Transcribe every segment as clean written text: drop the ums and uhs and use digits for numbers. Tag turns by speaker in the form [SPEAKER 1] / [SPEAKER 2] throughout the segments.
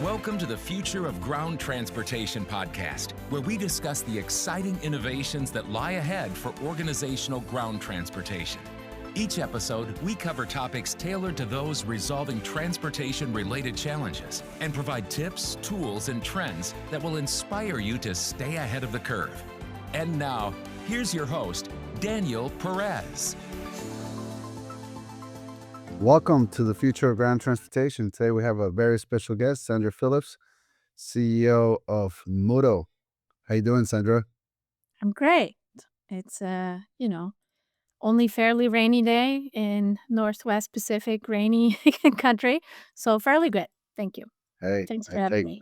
[SPEAKER 1] Welcome to the Future of Ground Transportation podcast, where we discuss the exciting innovations that lie ahead for organizational ground transportation. Each episode, we cover topics tailored to those resolving transportation-related challenges and provide tips, tools, and trends that will inspire you to stay ahead of the curve. And now, here's your host, Daniel Perez.
[SPEAKER 2] Welcome to the Future of Ground Transportation. Today we have a very special guest, Sandra Phillips, CEO of Modo. How you doing, Sandra?
[SPEAKER 3] I'm great. It's only fairly rainy day in Northwest Pacific rainy country. So fairly good. Thank you.
[SPEAKER 2] Hey,
[SPEAKER 3] Thanks for having me.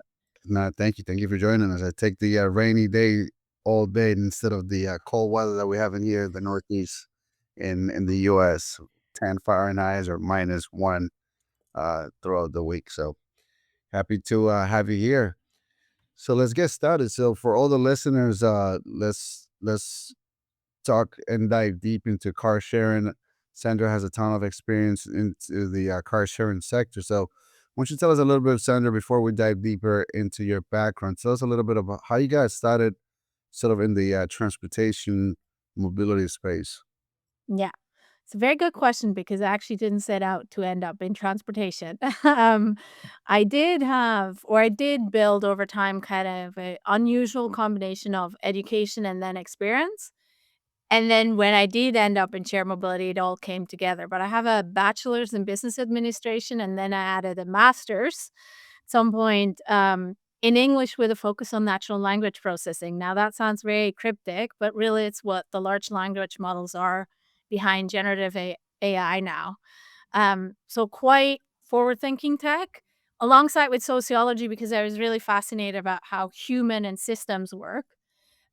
[SPEAKER 2] Thank you. Thank you for joining us. I take the rainy day all day instead of the cold weather that we have in here in the Northeast in the U.S., 10 Fahrenheit or -1 throughout the week. So happy to have you here. So let's get started. So for all the listeners, let's talk and dive deep into car sharing. Sandra has a ton of experience into the car sharing sector. So why don't you tell us a little bit, Sandra, before we dive deeper into your background? Tell us a little bit about how you guys started sort of in the transportation mobility space.
[SPEAKER 3] Yeah. It's a very good question because I actually didn't set out to end up in transportation. I did build over time kind of an unusual combination of education and then experience. And then when I did end up in shared mobility, it all came together. But I have a bachelor's in business administration, and then I added a master's at some point in English with a focus on natural language processing. Now, that sounds very cryptic, but really it's what the large language models are behind generative AI now. So quite forward-thinking tech, alongside with sociology, because I was really fascinated about how human and systems work.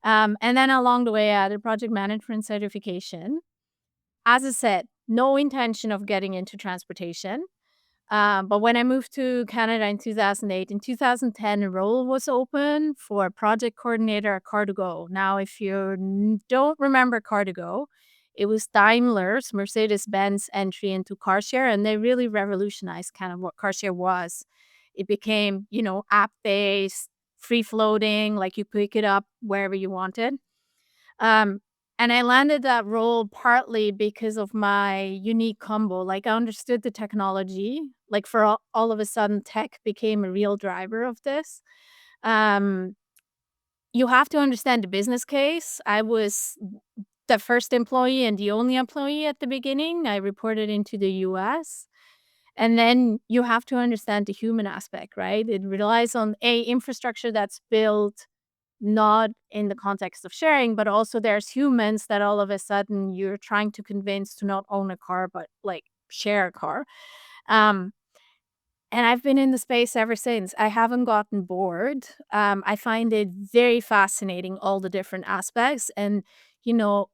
[SPEAKER 3] And then along the way, I added project management certification. As I said, no intention of getting into transportation. But when I moved to Canada in 2008, in 2010, a role was open for a project coordinator at Car2Go. Now, if you don't remember Car2Go, it was Daimler's Mercedes-Benz entry into car share, and they really revolutionized kind of what car share was. It became, app-based, free-floating, like you pick it up wherever you wanted. And I landed that role partly because of my unique combo. Like, I understood the technology. Like, for all of a sudden, tech became a real driver of this. Um, you have to understand the business case. I was the first employee and the only employee at the beginning. I reported into the US. And then you have to understand the human aspect, right? It relies on infrastructure that's built not in the context of sharing, but also there's humans that all of a sudden you're trying to convince to not own a car, but like share a car. Um, and I've been in the space ever since. I haven't gotten bored. I find it very fascinating, all the different aspects. And, you know,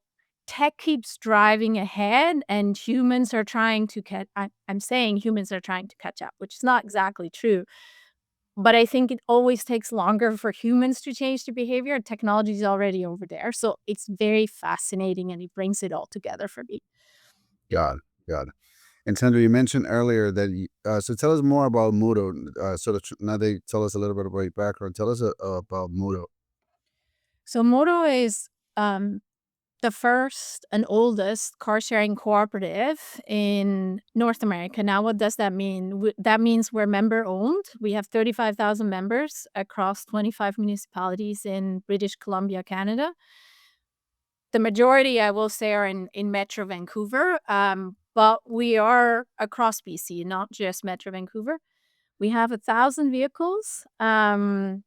[SPEAKER 3] tech keeps driving ahead and humans are trying to I'm saying humans are trying to catch up, which is not exactly true. But I think it always takes longer for humans to change their behavior. Technology is already over there. So it's very fascinating and it brings it all together for me.
[SPEAKER 2] Got it. Got it. And Sandra, you mentioned earlier that so tell us more about Modo. Now they tell us a little bit about your background. Tell us about Modo.
[SPEAKER 3] So Modo is the first and oldest car sharing cooperative in North America. Now, what does that mean? That means we're member owned. We have 35,000 members across 25 municipalities in British Columbia, Canada. The majority, I will say, are in Metro Vancouver, but we are across BC, not just Metro Vancouver. We have 1,000 vehicles. 1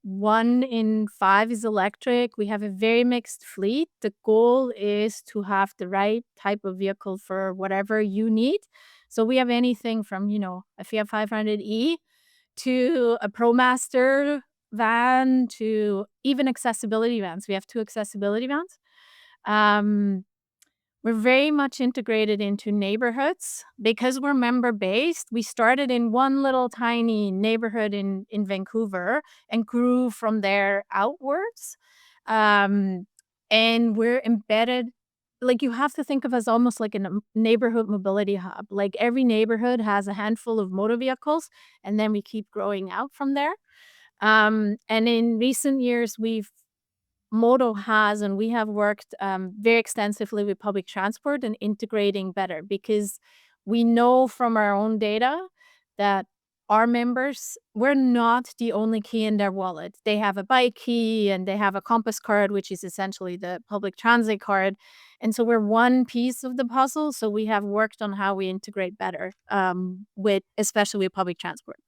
[SPEAKER 3] in 5 is electric. We have a very mixed fleet. The goal is to have the right type of vehicle for whatever you need. So we have anything from, a Fiat 500e to a ProMaster van to even accessibility vans. We have 2 accessibility vans. We're very much integrated into neighborhoods. Because we're member-based, we started in one little tiny neighborhood in Vancouver and grew from there outwards. And we're embedded, like, you have to think of us almost like a neighborhood mobility hub. Like, every neighborhood has a handful of motor vehicles, and then we keep growing out from there. And in recent years, Modo has and we have worked very extensively with public transport and integrating better because we know from our own data that our members, we're not the only key in their wallet. They have a bike key and they have a Compass card, which is essentially the public transit card. And so we're one piece of the puzzle. So we have worked on how we integrate better with, especially with public transport.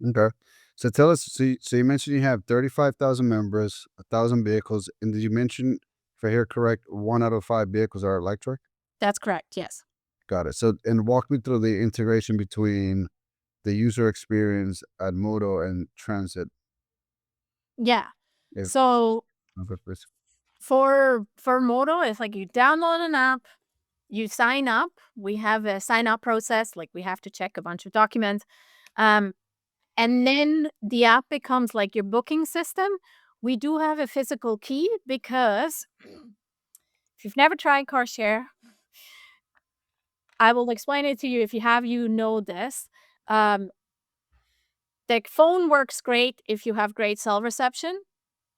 [SPEAKER 2] Okay. So tell us, so you mentioned you have 35,000 members, 1,000 vehicles, and did you mention, if I hear correct, 1 out of 5 vehicles are electric?
[SPEAKER 3] That's correct. Yes.
[SPEAKER 2] Got it. So, and walk me through the integration between the user experience at Modo and Transit.
[SPEAKER 3] Yeah.
[SPEAKER 2] If
[SPEAKER 3] So
[SPEAKER 2] okay, please.
[SPEAKER 3] for Modo, it's like you download an app, you sign up. We have a sign up process, like we have to check a bunch of documents. Um, and then the app becomes like your booking system. We do have a physical key because if you've never tried car share, I will explain it to you. If you have, you know this. Um, the phone works great if you have great cell reception.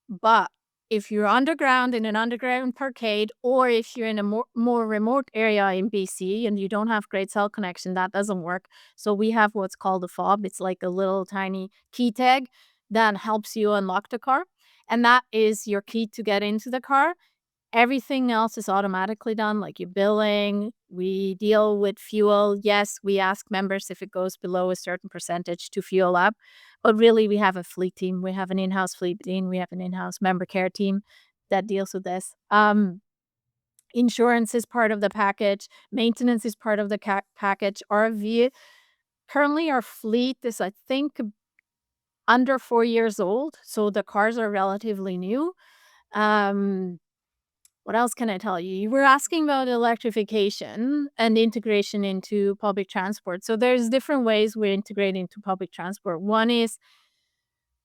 [SPEAKER 3] But if you're underground in an underground parkade, or if you're in a more remote area in BC and you don't have great cell connection, that doesn't work. So we have what's called a fob. It's like a little tiny key tag that helps you unlock the car. And that is your key to get into the car. Everything else is automatically done, like your billing. We deal with fuel. Yes, we ask members if it goes below a certain percentage to fuel up. But really, we have a fleet team. We have an in-house fleet team. We have an in-house member care team that deals with this. Insurance is part of the package. Maintenance is part of the package. Currently, our fleet is, I think, under 4 years old. So the cars are relatively new. Um, what else can I tell you? You were asking about electrification and integration into public transport. So there's different ways we integrate into public transport. One is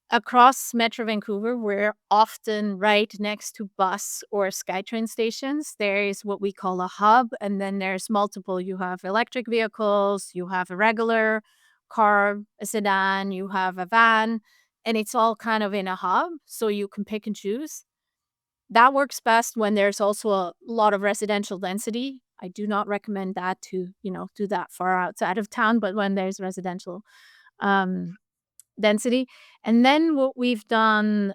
[SPEAKER 3] across Metro Vancouver, we're often right next to bus or SkyTrain stations. There is what we call a hub, and then there's multiple. You have electric vehicles, you have a regular car, a sedan, you have a van, and it's all kind of in a hub, so you can pick and choose. That works best when there's also a lot of residential density. I do not recommend that to, do that far outside of town, but when there's residential um, density. And then what we've done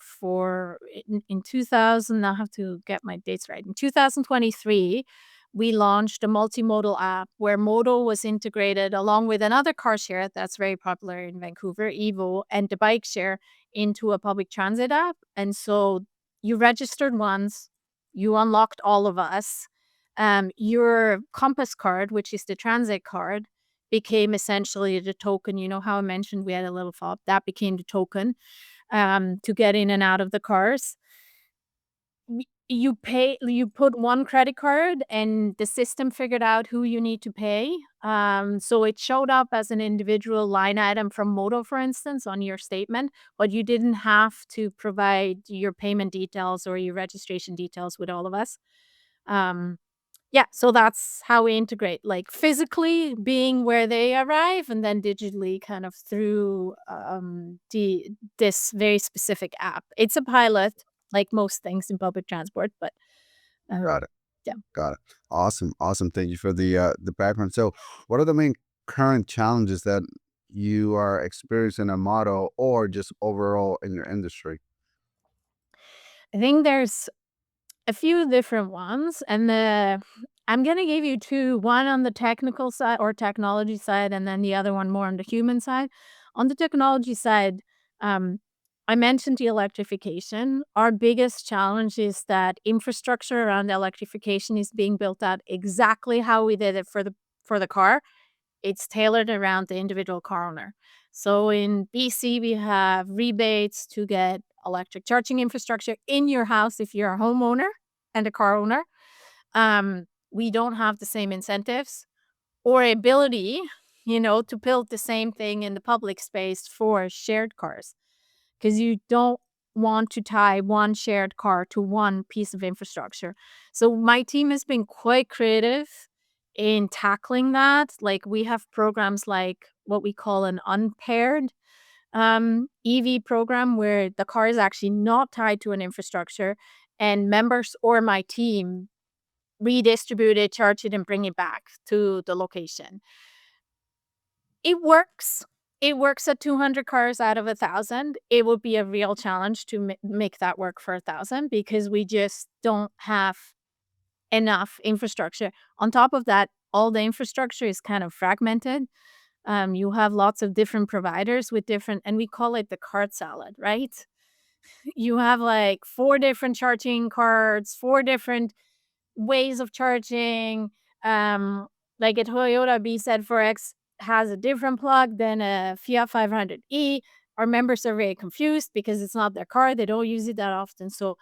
[SPEAKER 3] for in 2000, I have to get my dates right. In 2023, we launched a multimodal app where Modo was integrated along with another car share that's very popular in Vancouver, Evo, and the bike share into a public transit app. And so you registered once, you unlocked all of us. Your Compass card, which is the transit card, became essentially the token. You know how I mentioned we had a little fob? That became the token to get in and out of the cars. You put one credit card and the system figured out who you need to pay. So it showed up as an individual line item from Modo, for instance, on your statement, but you didn't have to provide your payment details or your registration details with all of us. Um, yeah, so that's how we integrate, like physically being where they arrive and then digitally kind of through this very specific app. It's a pilot, like most things in public transport, but
[SPEAKER 2] Got
[SPEAKER 3] um,
[SPEAKER 2] it.
[SPEAKER 3] yeah.
[SPEAKER 2] Got it. Awesome. Awesome. Thank you for the background. So, what are the main current challenges that you are experiencing a Modo or just overall in your industry?
[SPEAKER 3] I think there's a few different ones, and I'm gonna give you two, one on the technical side or technology side, and then the other one more on the human side. On the technology side, um, I mentioned the electrification. Our biggest challenge is that infrastructure around electrification is being built out exactly how we did it for the car. It's tailored around the individual car owner. So in BC, we have rebates to get electric charging infrastructure in your house if you're a homeowner and a car owner. We don't have the same incentives or ability, to build the same thing in the public space for shared cars because you don't want to tie one shared car to one piece of infrastructure. So my team has been quite creative in tackling that. Like we have programs like what we call an unpaired EV program where the car is actually not tied to an infrastructure and members or my team redistribute it, charge it, and bring it back to the location. It works. It works at 200 cars out of 1,000. It would be a real challenge to make that work for 1,000 because we just don't have enough infrastructure. On top of that, all the infrastructure is kind of fragmented. You have lots of different providers with different, and we call it the card salad, right? You have like 4 different charging cards, 4 different ways of charging. Like a Toyota BZ4X has a different plug than a Fiat 500e. Our members are very confused because it's not their car. They don't use it that often. So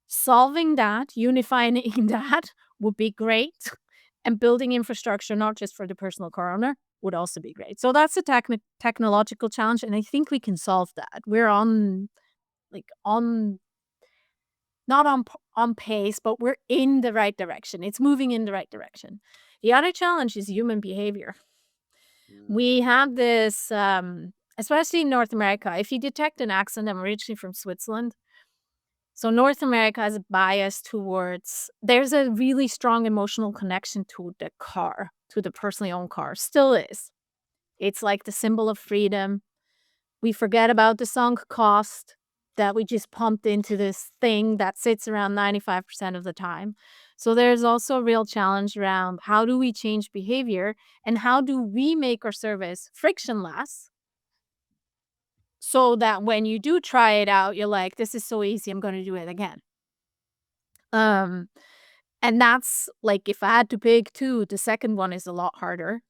[SPEAKER 3] solving that, unifying that would be great. And building infrastructure, not just for the personal car owner, would also be great. So that's a technological challenge. And I think we can solve that. We're on not on pace, but we're in the right direction. It's moving in the right direction. The other challenge is human behavior. We have this, especially in North America, if you detect an accent, I'm originally from Switzerland. So North America has a bias towards, there's a really strong emotional connection to the car, to the personally owned car. Still is. It's like the symbol of freedom. We forget about the sunk cost that we just pumped into this thing that sits around 95% of the time. So there's also a real challenge around how do we change behavior and how do we make our service frictionless so that when you do try it out, you're like, this is so easy, I'm going to do it again. Um, and that's like, if I had to pick two, the second one is a lot harder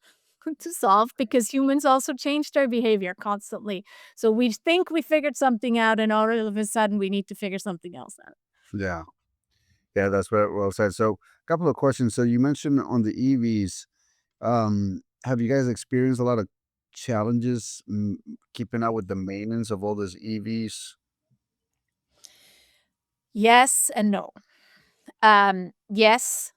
[SPEAKER 3] to solve because humans also change their behavior constantly. So we think we figured something out, and all of a sudden we need to figure something else out.
[SPEAKER 2] Yeah. Yeah, that's very well said. So, a couple of questions. So, you mentioned on the EVs, have you guys experienced a lot of challenges keeping up with the maintenance of all those EVs?
[SPEAKER 3] Yes and no. Yes,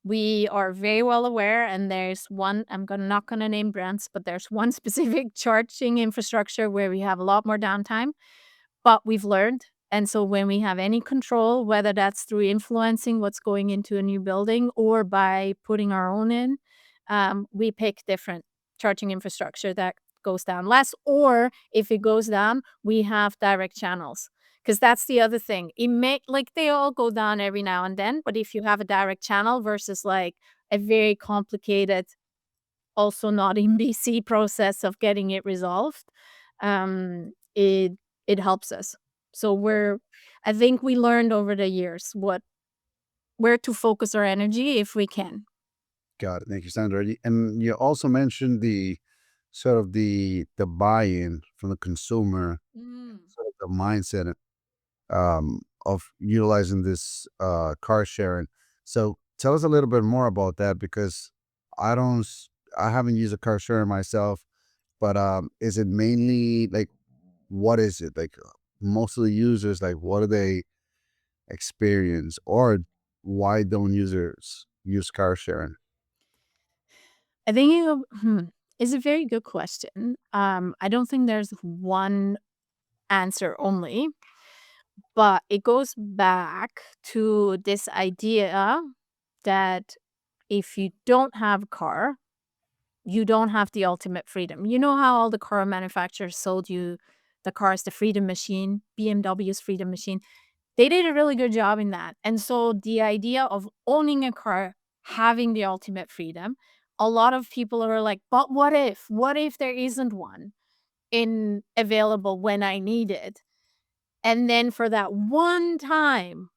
[SPEAKER 3] we are very well aware, and there's one, not gonna name brands, but there's one specific charging infrastructure where we have a lot more downtime. But we've learned, and so when we have any control, whether that's through influencing what's going into a new building or by putting our own in, we pick different charging infrastructure that goes down less, or if it goes down, we have direct channels. Because that's the other thing. It may, like, they all go down every now and then, but if you have a direct channel versus like a very complicated, also not in BC process of getting it resolved, it helps us. So I think we learned over the years where to focus our energy if we can.
[SPEAKER 2] Got it. Thank you, Sandra. And you also mentioned the sort of the buy-in from the consumer, sort of the mindset of utilizing this car sharing. So tell us a little bit more about that because I don't, I haven't used a car sharing myself, but is it mainly like what is it like? Most of the users, like, what do they experience, or why don't users use car sharing?
[SPEAKER 3] I think it's a very good question. I don't think there's one answer only, but it goes back to this idea that if you don't have a car, you don't have the ultimate freedom. You know how all the car manufacturers sold you the car as the freedom machine, BMW's freedom machine? They did a really good job in that. And so the idea of owning a car, having the ultimate freedom, a lot of people are like, but what if? What if there isn't one in available when I need it? And then for that one time,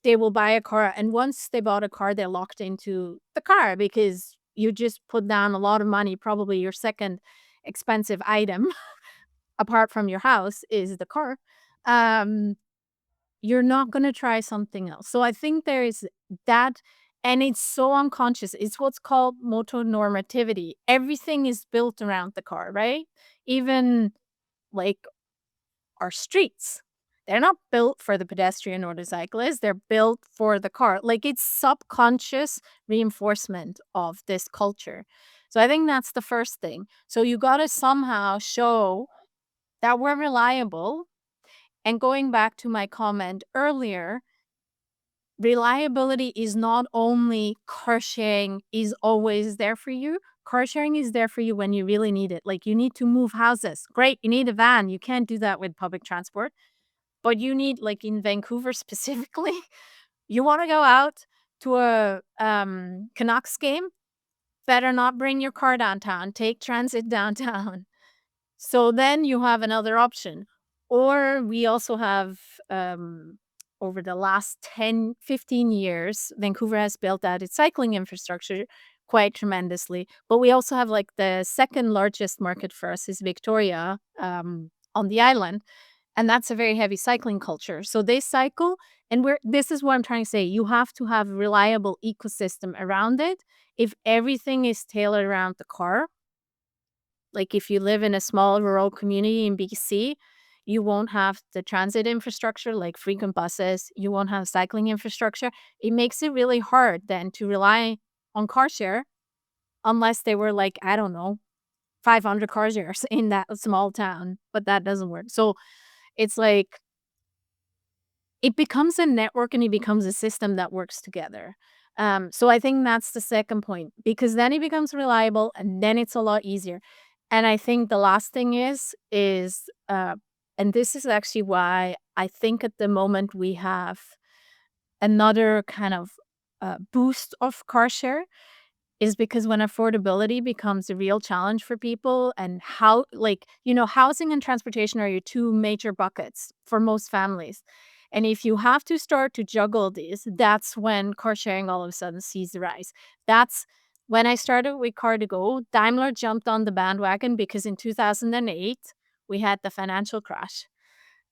[SPEAKER 3] they will buy a car. And once they bought a car, they're locked into the car because you just put down a lot of money. Probably your second expensive item, apart from your house, is the car. Um, you're not going to try something else. So I think there is that, and it's so unconscious. It's what's called motonormativity. Everything is built around the car, right? Even like our streets. They're not built for the pedestrian or the cyclist. They're built for the car. Like, it's subconscious reinforcement of this culture. So I think that's the first thing. So you got to somehow show that we're reliable. And going back to my comment earlier, reliability is not only car sharing is always there for you. Car sharing is there for you when you really need it. Like, you need to move houses. Great, you need a van. You can't do that with public transport. But you need, like in Vancouver specifically, you want to go out to a Canucks game, better not bring your car downtown. Take transit downtown. So then you have another option. Or we also have, over the last 10, 15 years, Vancouver has built out its cycling infrastructure quite tremendously. But we also have, like, the second largest market for us is Victoria, on the island. And that's a very heavy cycling culture. So they cycle, and this is what I'm trying to say. You have to have a reliable ecosystem around it. If everything is tailored around the car, like if you live in a small rural community in BC, you won't have the transit infrastructure, like frequent buses. You won't have cycling infrastructure. It makes it really hard then to rely on car share unless they were, like, I don't know, 500 car shares in that small town, but that doesn't work. So it's like it becomes a network and it becomes a system that works together. So I think that's the second point, because then it becomes reliable and then it's a lot easier. And I think the last thing is, and this is actually why I think at the moment we have another kind of boost of car share, is because when affordability becomes a real challenge for people, and how, like, housing and transportation are your two major buckets for most families. And if you have to start to juggle these, that's when car sharing all of a sudden sees the rise. That's when I started with Car2Go, Daimler jumped on the bandwagon because in 2008, we had the financial crash.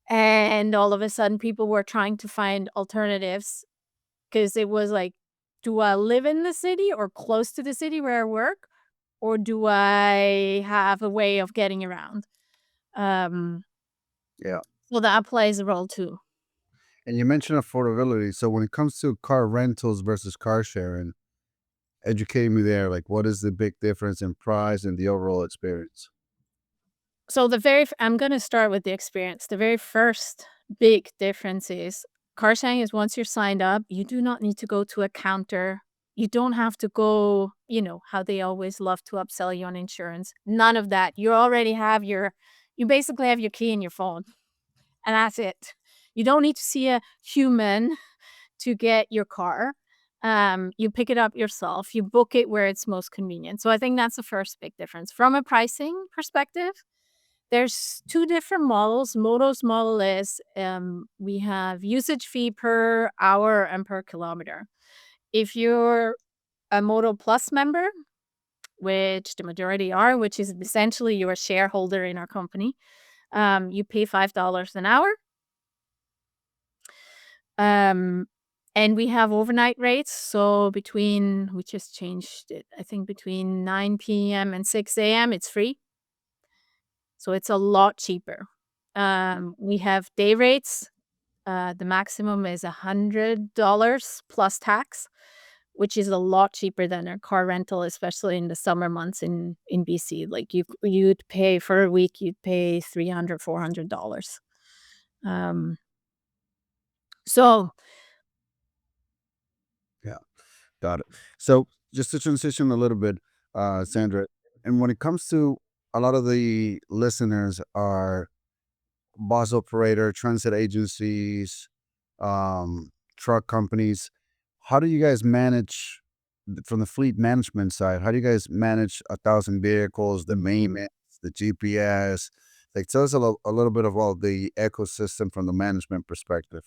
[SPEAKER 3] And all of a sudden, people were trying to find alternatives because it was like, do I live in the city or close to the city where I work? Or do I have a way of getting around? Um,
[SPEAKER 2] Yeah.
[SPEAKER 3] so that plays a role too.
[SPEAKER 2] And you mentioned affordability. So when it comes to car rentals versus car sharing, educate me there. Like, what is the big difference in price and the overall experience?
[SPEAKER 3] So I'm going to start with the experience. The very first big difference is car sharing is once you're signed up, you do not need to go to a counter. You don't have to go, how they always love to upsell you on insurance. None of that. You basically have your key in your phone, and that's it. You don't need to see a human to get your car. You pick it up yourself. You book it where it's most convenient. So I think that's the first big difference. From a pricing perspective, there's two different models. Modo's model is, we have usage fee per hour and per kilometer. If you're a Modo Plus member, which the majority are, which is essentially you're a shareholder in our company, you pay $5 an hour. And we have overnight rates. So we just changed it. I think between 9 p.m. and 6 a.m. it's free. So it's a lot cheaper. We have day rates. The maximum is $100 plus tax, which is a lot cheaper than a car rental, especially in the summer months in BC. Like, you'd pay for a week, you'd pay $300, $400. Um, so
[SPEAKER 2] Yeah, got it. So just to transition a little bit, Sandra, and when it comes to a lot of the listeners are bus operator, transit agencies, truck companies. How do you guys manage from the fleet management side? How do you guys manage 1,000 vehicles, the maintenance, the GPS? Like, tell us a little bit about the ecosystem from the management perspective.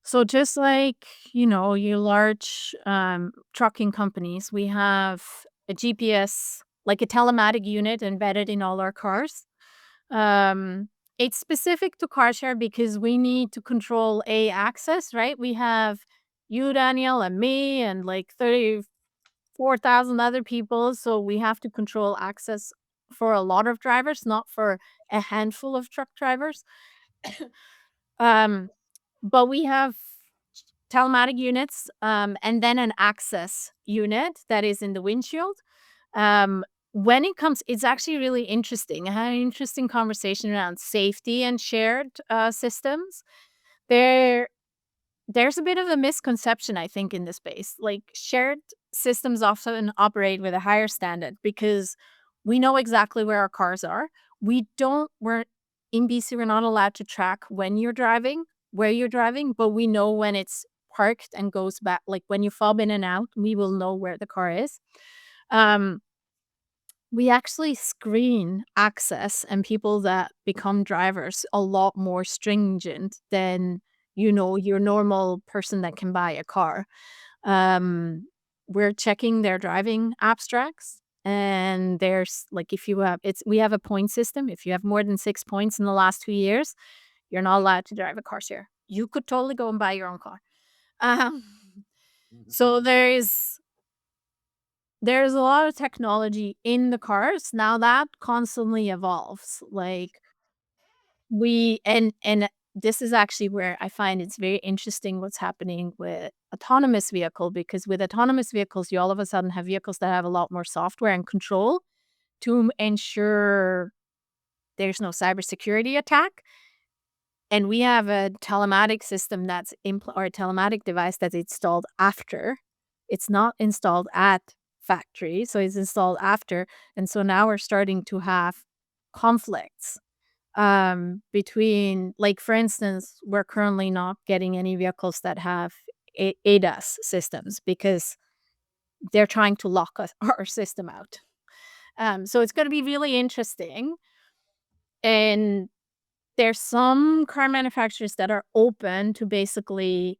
[SPEAKER 3] So just like, your large trucking companies, we have a GPS, like a telematic unit embedded in all our cars. It's specific to car share because we need to control access, right? We have you, Daniel, and me, and like 34,000 other people. So we have to control access for a lot of drivers, not for a handful of truck drivers. Um, but we have telematic units, and then an access unit that is in the windshield. Um, when it comes, it's actually really interesting. I had an interesting conversation around safety and shared systems. There There's a bit of a misconception, I think, in this space. Like, shared systems often operate with a higher standard because we know exactly where our cars are. We're in BC, we're not allowed to track when you're driving, where you're driving, but we know when it's parked and goes back. Like, when you fob in and out, we will know where the car is. Um, we actually screen access and people that become drivers a lot more stringent than, your normal person that can buy a car. Um, we're checking their driving abstracts, and there's like, if you have it's we have a point system. If you have more than 6 points in the last 2 years, you're not allowed to drive a car share. You could totally go and buy your own car. Um, so there's a lot of technology in the cars. Now that constantly evolves. Like, and this is actually where I find it's very interesting what's happening with autonomous vehicle, because with autonomous vehicles, you all of a sudden have vehicles that have a lot more software and control to ensure there's no cybersecurity attack. And we have a telematic system or a telematic device that's installed after. It's not installed at factory, so it's installed after. And so now we're starting to have conflicts between, like, for instance, we're currently not getting any vehicles that have ADAS systems because they're trying to lock our system out. So it's going to be really interesting. And there's some car manufacturers that are open to basically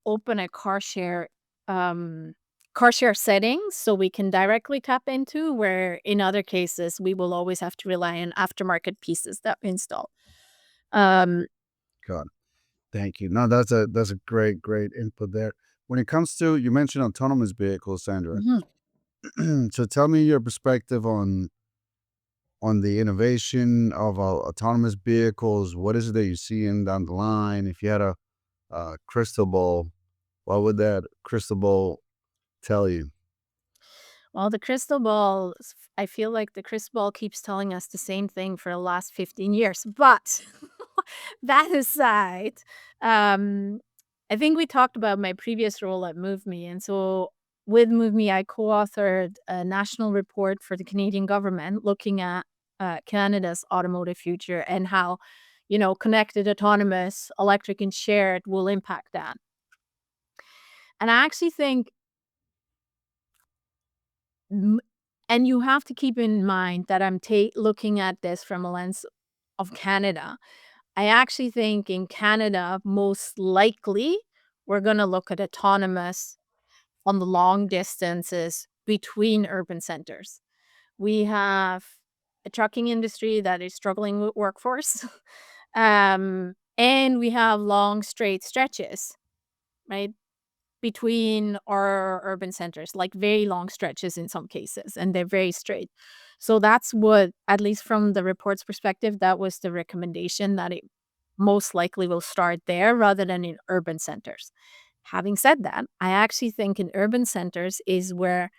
[SPEAKER 3] open a car share settings so we can directly tap into, where in other cases we will always have to rely on aftermarket pieces that we install. Um,
[SPEAKER 2] God, thank you. No, that's a great input there. When it comes to, you mentioned autonomous vehicles, Sandra.
[SPEAKER 3] mhm.
[SPEAKER 2] So tell me your perspective on the innovation of autonomous vehicles. What is it that you're seeing down the line? If you had a crystal ball, what would that crystal ball tell you?
[SPEAKER 3] Well, I feel like the crystal ball keeps telling us the same thing for the last 15 years. But that aside, um, I think we talked about my previous role at MoveMe. And so with MoveMe, I co authored a national report for the Canadian government looking at Canada's automotive future and how, connected, autonomous, electric, and shared will impact that. And I actually think M and you have to keep in mind that I'm ta looking at this from a lens of Canada. I actually think in Canada, most likely, we're gonna look at autonomous on the long distances between urban centers. We have a trucking industry that is struggling with workforce, and we have long straight stretches, right? Between our urban centers, like very long stretches in some cases, and they're very straight. So that's what, at least from the report's perspective, that was the recommendation, that it most likely will start there rather than in urban centers. Having said that, I actually think in urban centers is where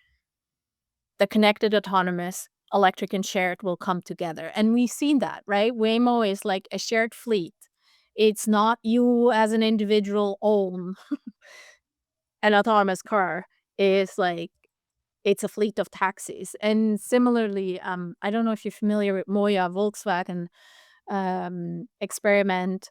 [SPEAKER 3] the connected, autonomous, electric, and shared will come together. And we've seen that, right? Waymo is like a shared fleet. It's not you as an individual own an autonomous car. Is like, it's a fleet of taxis. And similarly, I don't know if you're familiar with Moya, Volkswagen experiment.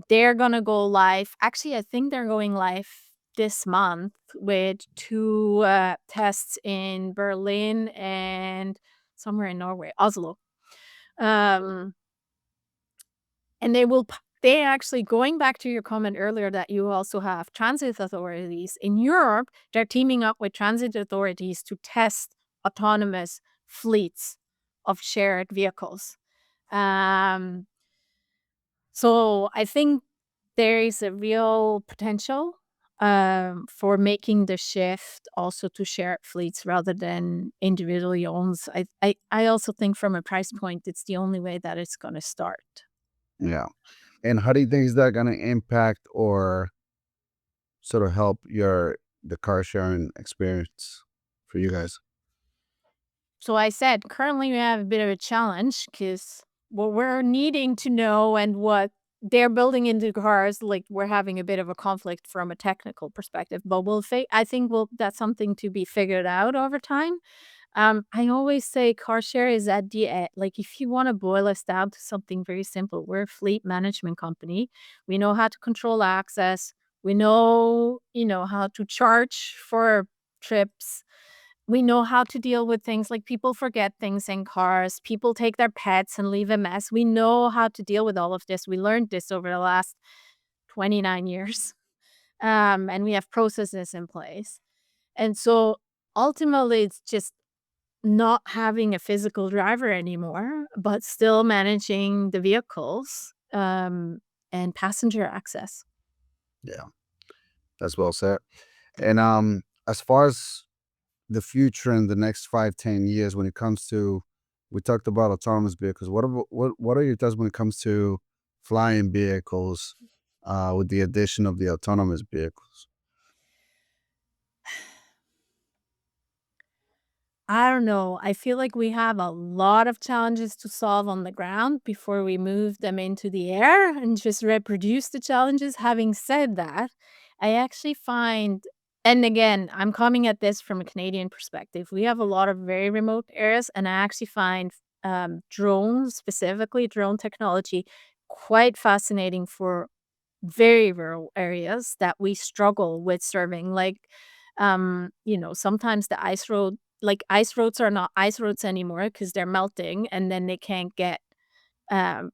[SPEAKER 3] They're gonna go live. Actually, I think they're going live this month with two tests in Berlin and somewhere in Norway, Oslo. Um, And they actually, going back to your comment earlier that you also have transit authorities in Europe, they're teaming up with transit authorities to test autonomous fleets of shared vehicles. Um, so I think there is a real potential for making the shift also to shared fleets rather than individually owns. I also think from a price point, it's the only way that it's going to start.
[SPEAKER 2] Yeah. And how do you think is that going to impact or sort of help the car sharing experience for you guys?
[SPEAKER 3] So I said, currently we have a bit of a challenge because what we're needing to know and what they're building into cars, like we're having a bit of a conflict from a technical perspective. But I think that's something to be figured out over time. I always say car share is at the end. Like if you want to boil us down to something very simple, we're a fleet management company. We know how to control access. We know, how to charge for trips. We know how to deal with things like people forget things in cars, people take their pets and leave a mess. We know how to deal with all of this. We learned this over the last 29 years. And we have processes in place. And so ultimately, it's just not having a physical driver anymore, but still managing the vehicles and passenger access.
[SPEAKER 2] Yeah, that's well said. And as far as the future in the next 5, 10 years, when it comes to, we talked about autonomous vehicles. What are your thoughts when it comes to flying vehicles, with the addition of the autonomous vehicles?
[SPEAKER 3] I don't know. I feel like we have a lot of challenges to solve on the ground before we move them into the air and just reproduce the challenges. Having said that, I actually find, and again, I'm coming at this from a Canadian perspective. We have a lot of very remote areas, and I actually find drones, specifically drone technology, quite fascinating for very rural areas that we struggle with serving. Like, sometimes ice roads are not ice roads anymore because they're melting and then they can't get um,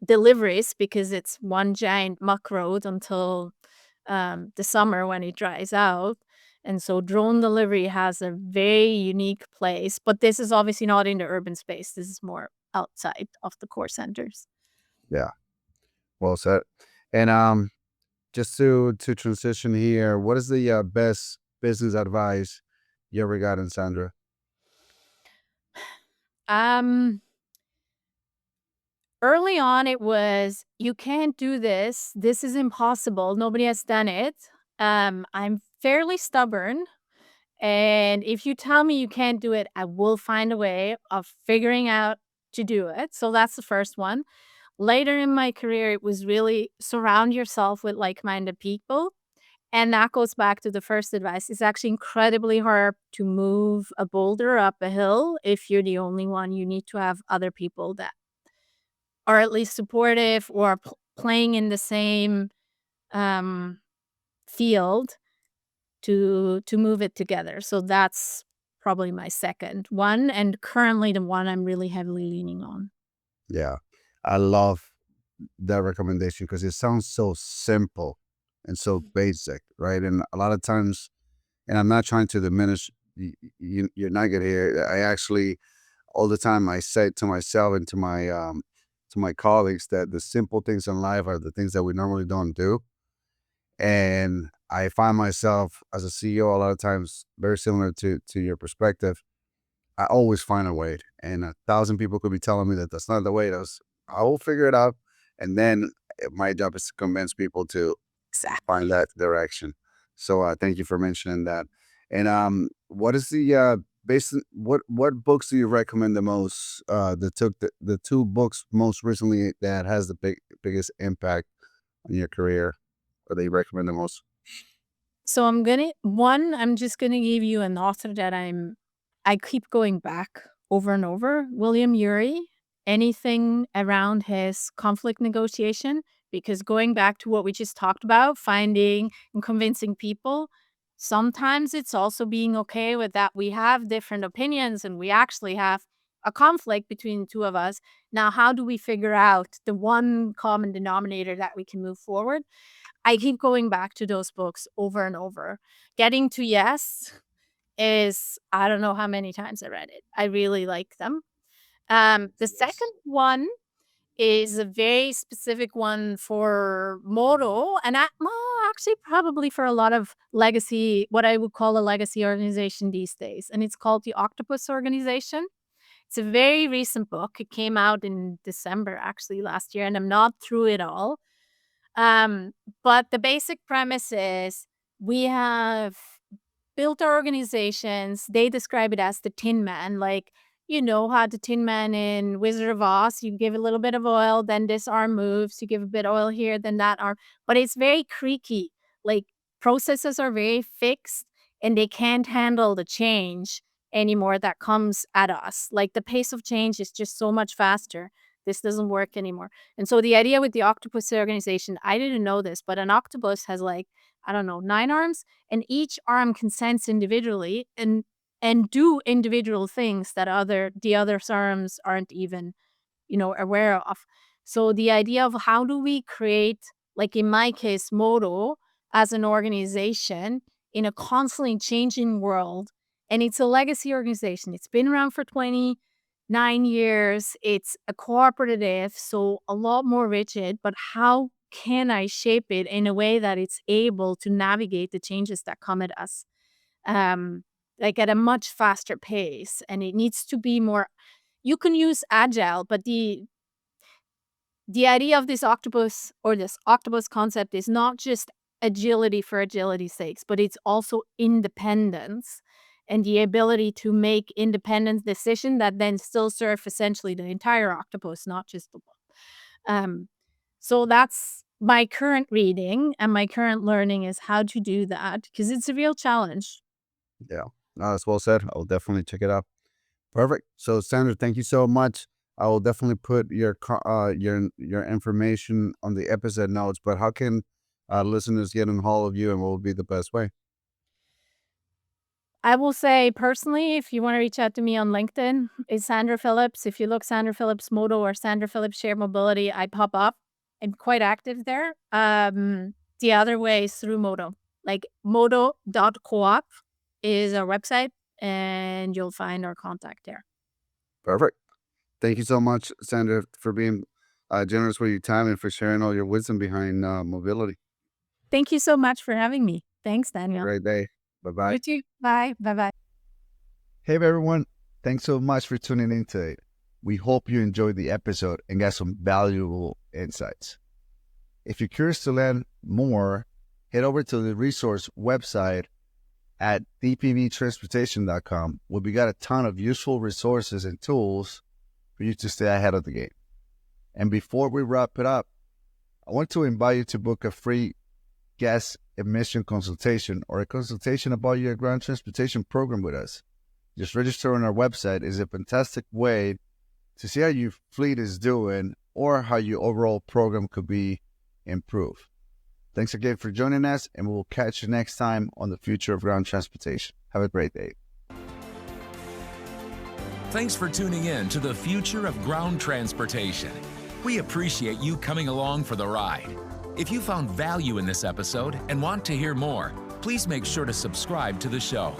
[SPEAKER 3] deliveries because it's one giant muck road until the summer when it dries out. And so drone delivery has a very unique place, but this is obviously not in the urban space. This is more outside of the core centers.
[SPEAKER 2] Yeah, well said. And just to transition here, what is the best business advice you ever gotten, Sandra?
[SPEAKER 3] Um, Early on, it was, "You can't do this. This is impossible. Nobody has done it." I'm fairly stubborn, and if you tell me you can't do it, I will find a way of figuring out to do it. So that's the first one. Later in my career, it was really surround yourself with like-minded people, and that goes back to the first advice. It's actually incredibly hard to move a boulder up a hill if you're the only one. You need to have other people that are at least supportive or playing in the same, um, field to move it together. So that's probably my second one, and currently the one I'm really heavily leaning on.
[SPEAKER 2] Yeah, I love that recommendation because it sounds so simple and so basic, right? And a lot of times, and I'm not trying to diminish your nugget here. I actually, all the time, I say to myself and to my colleagues that the simple things in life are the things that we normally don't do. And I find myself as a CEO a lot of times very similar to your perspective. I always find a way, and 1,000 people could be telling me that that's not the way. I will figure it out, and then my job is to convince people to find
[SPEAKER 3] Exactly.
[SPEAKER 2] that direction. So thank you for mentioning that. And what is the what books do you recommend the most? That took the two books most recently that has the biggest impact on your career, or they recommend the most?
[SPEAKER 3] So I'm just gonna give you an author that I keep going back over and over, William Ury, anything around his conflict negotiation, because going back to what we just talked about, finding and convincing people, sometimes it's also being okay with that we have different opinions and we actually have a conflict between the two of us. Now, how do we figure out the one common denominator that we can move forward? I keep going back to those books over and over. Getting to Yes is, I don't know how many times I read it. I really like them. The second
[SPEAKER 2] Yes.
[SPEAKER 3] one is a very specific one for Modo, and actually probably for a lot of legacy, what I would call a legacy organization these days, and it's called the Octopus organization. It's a very recent book. It came out in December, actually, last year, and I'm not through it all. But the basic premise is we have built our organizations. They describe it as the Tin Man, like, you know how the Tin Man in Wizard of Oz, you give a little bit of oil, then this arm moves, you give a bit of oil here, then that arm. But it's very creaky. Like, processes are very fixed and they can't handle the change anymore that comes at us. Like, the pace of change is just so much faster. This doesn't work anymore. And so the idea with the Octopus organization, I didn't know this, but an octopus has, like, I don't know, 9 arms, and each arm can sense individually and do individual things that the other arms aren't even, aware of. So the idea of how do we create, like in my case, Modo as an organization in a constantly changing world, and it's a legacy organization. It's been around for 29 years. It's a cooperative, so a lot more rigid, but how can I shape it in a way that it's able to navigate the changes that come at us? Like at a much faster pace, and it needs to be more. You can use agile, but the idea of this octopus concept is not just agility for agility's sakes, but it's also independence and the ability to make independent decisions that then still serve essentially the entire octopus, not just the one. So that's my current reading, and my current learning is how to do that, because it's a real challenge.
[SPEAKER 2] Yeah, no, that's well said. I will definitely check it out. Perfect. So, Sandra, thank you so much. I will definitely put your information on the episode notes. But how can listeners get in hold of you, and what would be the best way?
[SPEAKER 3] I will say personally, if you want to reach out to me on LinkedIn, it's Sandra Phillips. If you look Sandra Phillips Modo or Sandra Phillips Shared Mobility, I pop up. I'm quite active there. The other way is through Modo. Like modo.coop is our website, and you'll find our contact there.
[SPEAKER 2] Perfect. Thank you so much, Sandra, for being generous with your time and for sharing all your wisdom behind mobility.
[SPEAKER 3] Thank you so much for having me. Thanks, Daniel.
[SPEAKER 2] Great day. Bye-bye.
[SPEAKER 3] You too. Bye. Bye-bye.
[SPEAKER 4] Hey everyone, thanks so much for tuning in today. We hope you enjoyed the episode and got some valuable insights. If you're curious to learn more, head over to the resource website at dpvtransportation.com, where we got a ton of useful resources and tools for you to stay ahead of the game. And before we wrap it up, I want to invite you to book a free guest admission consultation or a consultation about your ground transportation program with us. Just register on our website. Is a fantastic way to see how your fleet is doing or how your overall program could be improved. Thanks again for joining us, and we'll catch you next time on the future of ground transportation. Have a great day.
[SPEAKER 1] Thanks for tuning in to the future of ground transportation. We appreciate you coming along for the ride. If you found value in this episode and want to hear more, please make sure to subscribe to the show.